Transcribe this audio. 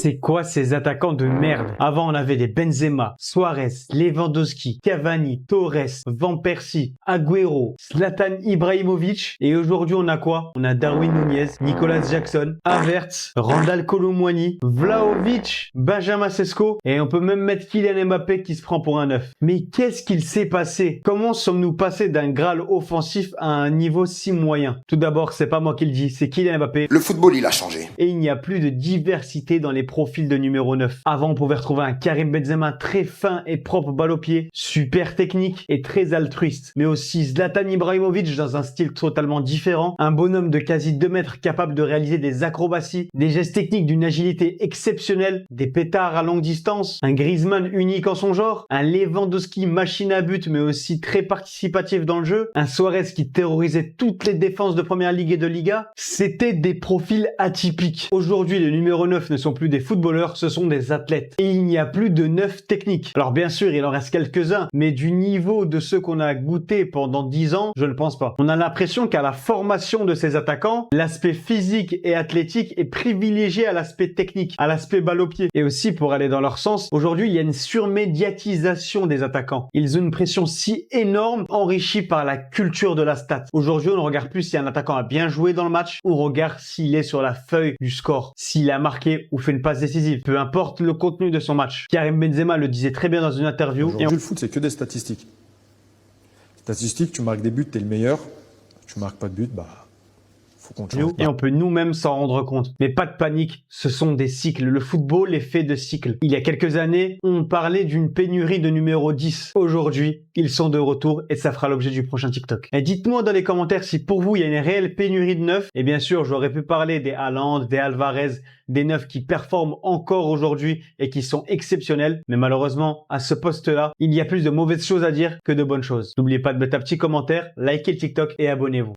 C'est quoi ces attaquants de merde? Avant, on avait des Benzema, Suarez, Lewandowski, Cavani, Torres, Van Persie, Agüero, Zlatan Ibrahimovic. Et aujourd'hui, on a quoi? On a Darwin Nunez, Nicolas Jackson, Havertz, Randal Kolo Muani, Vlahovic, Benjamin Sesko. Et on peut même mettre Kylian Mbappé qui se prend pour un 9. Mais qu'est-ce qu'il s'est passé? Comment sommes-nous passés d'un Graal offensif à un niveau si moyen? Tout d'abord, c'est pas moi qui le dis, c'est Kylian Mbappé. Le football, il a changé. Et il n'y a plus de diversité dans les profils de numéro 9. Avant, on pouvait retrouver un Karim Benzema très fin et propre balle au pied, super technique et très altruiste. Mais aussi Zlatan Ibrahimovic dans un style totalement différent. Un bonhomme de quasi 2 mètres capable de réaliser des acrobaties, des gestes techniques d'une agilité exceptionnelle, des pétards à longue distance, un Griezmann unique en son genre, un Lewandowski machine à but mais aussi très participatif dans le jeu, un Suarez qui terrorisait toutes les défenses de Première Ligue et de Liga. C'était des profils atypiques. Aujourd'hui, les numéros 9 ne sont plus des footballeurs, ce sont des athlètes. Et il n'y a plus de 9 techniques. Alors bien sûr, il en reste quelques-uns, mais du niveau de ceux qu'on a goûté pendant 10 ans, je ne pense pas. On a l'impression qu'à la formation de ces attaquants, l'aspect physique et athlétique est privilégié à l'aspect technique, à l'aspect balle au pied. Et aussi, pour aller dans leur sens, aujourd'hui, il y a une surmédiatisation des attaquants. Ils ont une pression si énorme, enrichie par la culture de la stat. Aujourd'hui, on ne regarde plus si un attaquant a bien joué dans le match, on regarde s'il est sur la feuille du score, s'il a marqué ou fait une passe décisive, peu importe le contenu de son match. Karim Benzema le disait très bien dans une interview. Aujourd'hui, le foot, c'est que des statistiques. Statistiques, tu marques des buts, t'es le meilleur. Tu marques pas de but, faut qu'on te change. Et on peut nous-mêmes s'en rendre compte. Mais pas de panique, ce sont des cycles. Le football est fait de cycles. Il y a quelques années, on parlait d'une pénurie de numéro 10. Aujourd'hui, ils sont de retour et ça fera l'objet du prochain TikTok. Et dites-moi dans les commentaires si pour vous, il y a une réelle pénurie de neufs. Et bien sûr, j'aurais pu parler des Haaland, des Alvarez, des neufs qui performent encore aujourd'hui et qui sont exceptionnels. Mais malheureusement, à ce poste-là, il y a plus de mauvaises choses à dire que de bonnes choses. N'oubliez pas de mettre un petit commentaire, likez le TikTok et abonnez-vous.